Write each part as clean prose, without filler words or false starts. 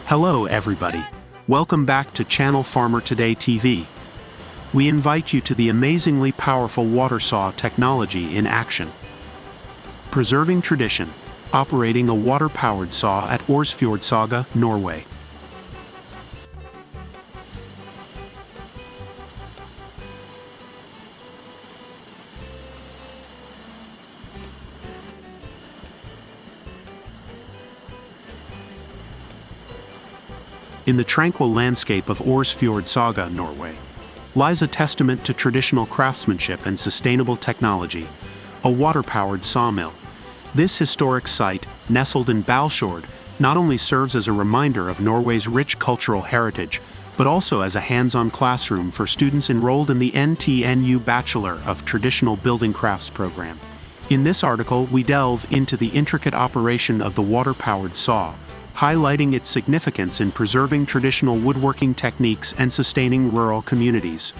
Hello everybody. Welcome back to channel Farmer Today TV. We invite you to the amazingly powerful water saw technology in action. Preserving tradition, operating a water-powered saw at Orsfjordsaga, Norway. In the tranquil landscape of Orsfjordsaga, Norway, lies a testament to traditional craftsmanship and sustainable technology, a water-powered sawmill. This historic site, nestled in Balsfjord, not only serves as a reminder of Norway's rich cultural heritage, but also as a hands-on classroom for students enrolled in the NTNU Bachelor of Traditional Building Crafts program. In this article, we delve into the intricate operation of the water-powered saw, highlighting its significance in preserving traditional woodworking techniques and sustaining rural communities.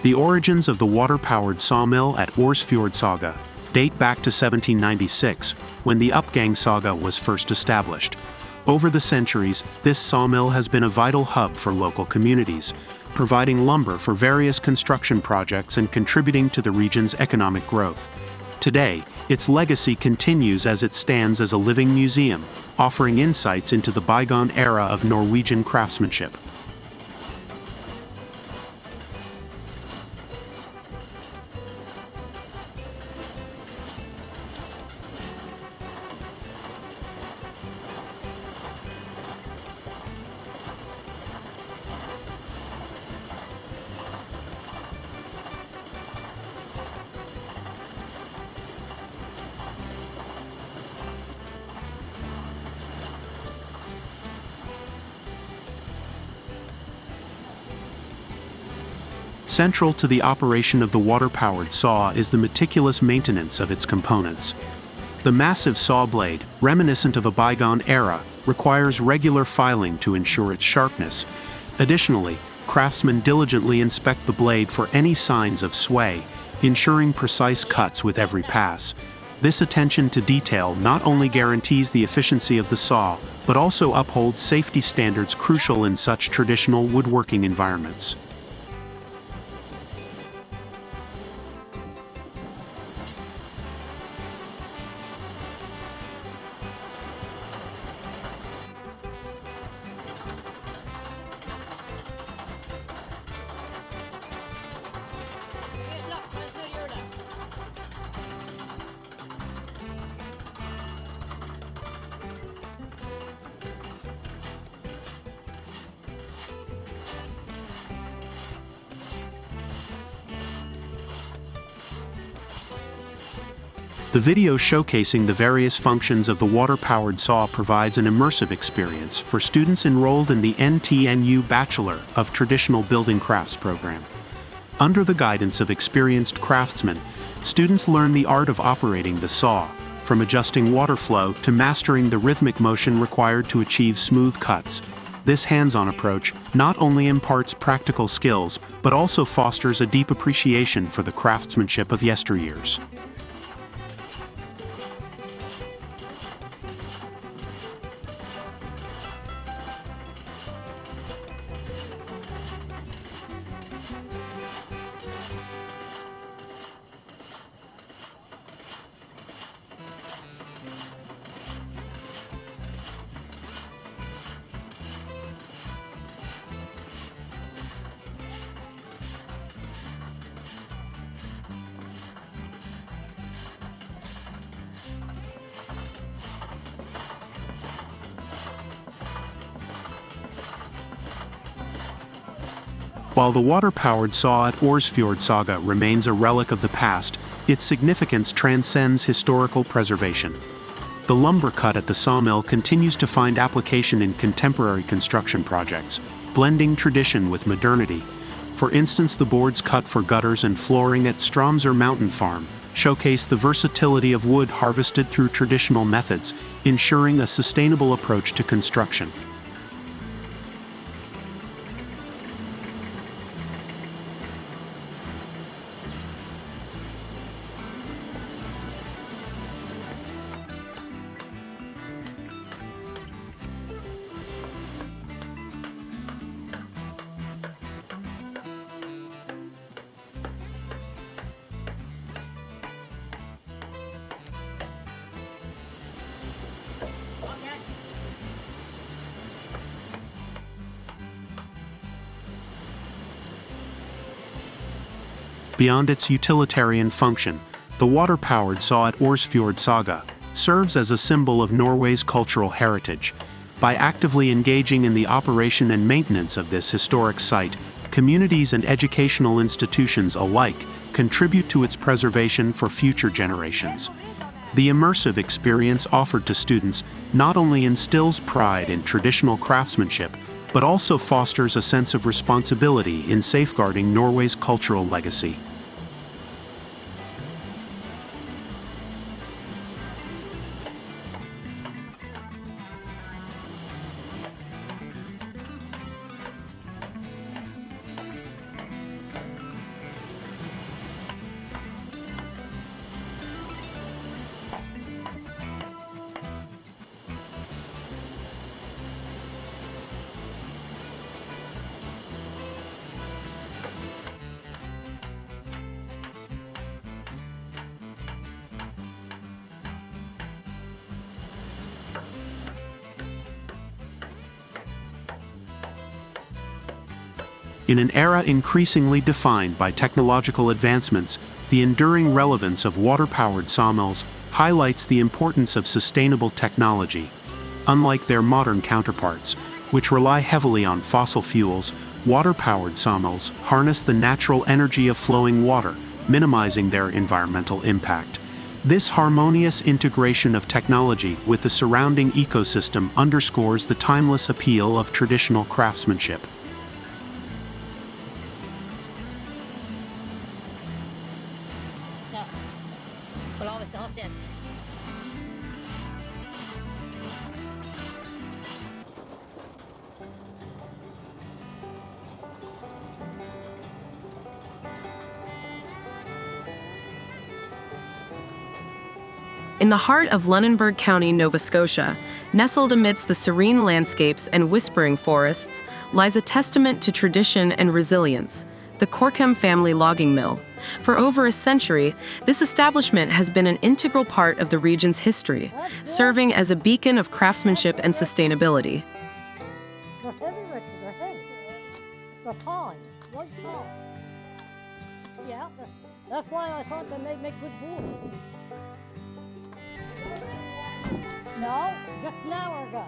The origins of the water-powered sawmill at Orsfjordsaga date back to 1796, when the Uppgangssaga was first established. Over the centuries, this sawmill has been a vital hub for local communities, providing lumber for various construction projects and contributing to the region's economic growth. Today, its legacy continues as it stands as a living museum, offering insights into the bygone era of Norwegian craftsmanship. Central to the operation of the water-powered saw is the meticulous maintenance of its components. The massive saw blade, reminiscent of a bygone era, requires regular filing to ensure its sharpness. Additionally, craftsmen diligently inspect the blade for any signs of sway, ensuring precise cuts with every pass. This attention to detail not only guarantees the efficiency of the saw, but also upholds safety standards crucial in such traditional woodworking environments. The video showcasing the various functions of the water-powered saw provides an immersive experience for students enrolled in the NTNU Bachelor of Traditional Building Crafts program. Under the guidance of experienced craftsmen, students learn the art of operating the saw, from adjusting water flow to mastering the rhythmic motion required to achieve smooth cuts. This hands-on approach not only imparts practical skills, but also fosters a deep appreciation for the craftsmanship of yesteryears. While the water-powered saw at Orsfjordsaga remains a relic of the past, its significance transcends historical preservation. The lumber cut at the sawmill continues to find application in contemporary construction projects, blending tradition with modernity. For instance, the boards cut for gutters and flooring at Stromsø Mountain Farm, showcase the versatility of wood harvested through traditional methods, ensuring a sustainable approach to construction. Beyond its utilitarian function, the water-powered saw at Orsfjord Saga serves as a symbol of Norway's cultural heritage. By actively engaging in the operation and maintenance of this historic site, communities and educational institutions alike contribute to its preservation for future generations. The immersive experience offered to students not only instills pride in traditional craftsmanship, but also fosters a sense of responsibility in safeguarding Norway's cultural legacy. In an era increasingly defined by technological advancements, the enduring relevance of water-powered sawmills highlights the importance of sustainable technology. Unlike their modern counterparts, which rely heavily on fossil fuels, water-powered sawmills harness the natural energy of flowing water, minimizing their environmental impact. This harmonious integration of technology with the surrounding ecosystem underscores the timeless appeal of traditional craftsmanship. In the heart of Lunenburg County, Nova Scotia, nestled amidst the serene landscapes and whispering forests, lies a testament to tradition and resilience, the Corkum family logging mill. For over a century, this establishment has been an integral part of the region's history, serving as a beacon of craftsmanship and sustainability. They're heavy, Richard. They're heavy. They're pine. White pine. Yeah, that's why I thought they may make good board. No, just an hour ago.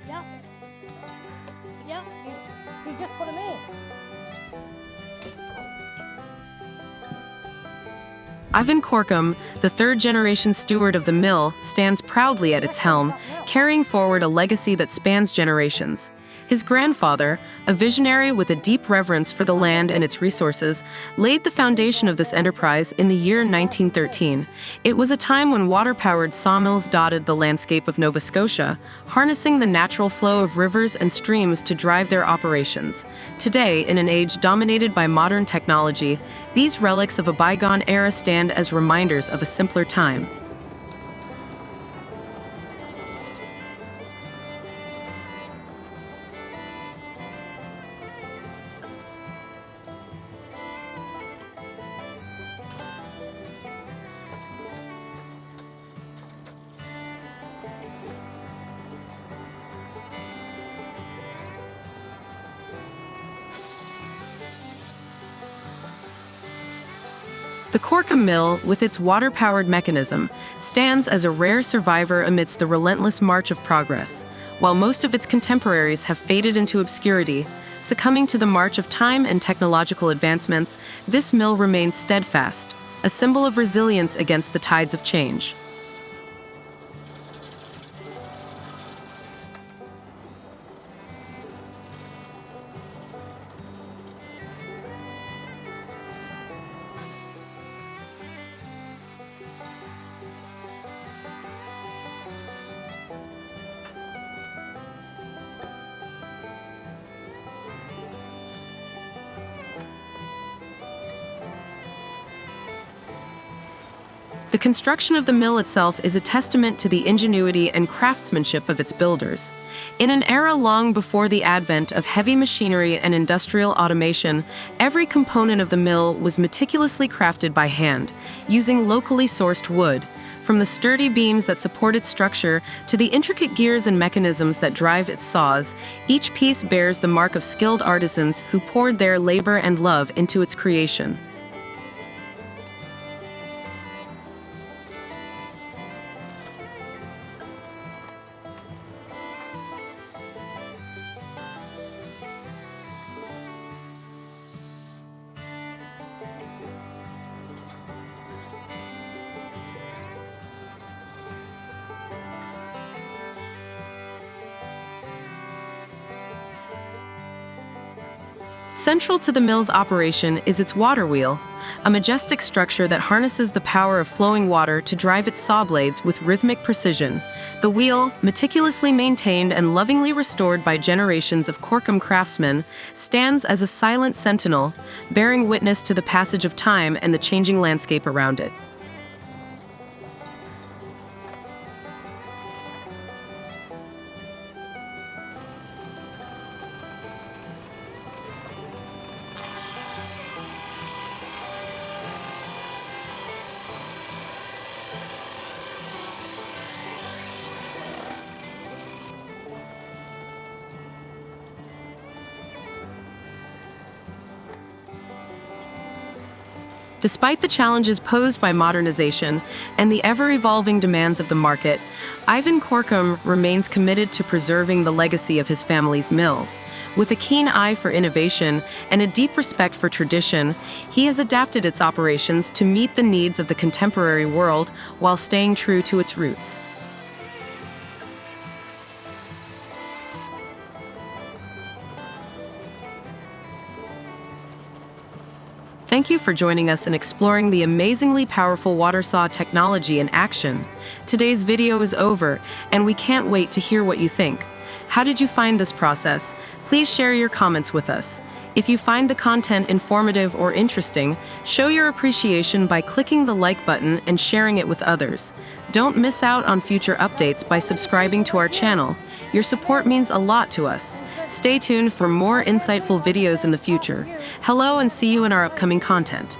Yeah. Yeah, you just put them in. Ivan Corkum, the third-generation steward of the mill, stands proudly at its helm, carrying forward a legacy that spans generations. His grandfather, a visionary with a deep reverence for the land and its resources, laid the foundation of this enterprise in the year 1913. It was a time when water-powered sawmills dotted the landscape of Nova Scotia, harnessing the natural flow of rivers and streams to drive their operations. Today, in an age dominated by modern technology, these relics of a bygone era stand as reminders of a simpler time. The Corkum mill, with its water-powered mechanism, stands as a rare survivor amidst the relentless march of progress. While most of its contemporaries have faded into obscurity, succumbing to the march of time and technological advancements, this mill remains steadfast, a symbol of resilience against the tides of change. The construction of the mill itself is a testament to the ingenuity and craftsmanship of its builders. In an era long before the advent of heavy machinery and industrial automation, every component of the mill was meticulously crafted by hand, using locally sourced wood. From the sturdy beams that support its structure to the intricate gears and mechanisms that drive its saws, each piece bears the mark of skilled artisans who poured their labor and love into its creation. Central to the mill's operation is its water wheel, a majestic structure that harnesses the power of flowing water to drive its saw blades with rhythmic precision. The wheel, meticulously maintained and lovingly restored by generations of Corkum craftsmen, stands as a silent sentinel, bearing witness to the passage of time and the changing landscape around it. Despite the challenges posed by modernization and the ever-evolving demands of the market, Ivan Corkum remains committed to preserving the legacy of his family's mill. With a keen eye for innovation and a deep respect for tradition, he has adapted its operations to meet the needs of the contemporary world while staying true to its roots. Thank you for joining us in exploring the amazingly powerful water saw technology in action. Today's video is over, and we can't wait to hear what you think. How did you find this process? Please share your comments with us. If you find the content informative or interesting, show your appreciation by clicking the like button and sharing it with others. Don't miss out on future updates by subscribing to our channel. Your support means a lot to us. Stay tuned for more insightful videos in the future. Hello and see you in our upcoming content.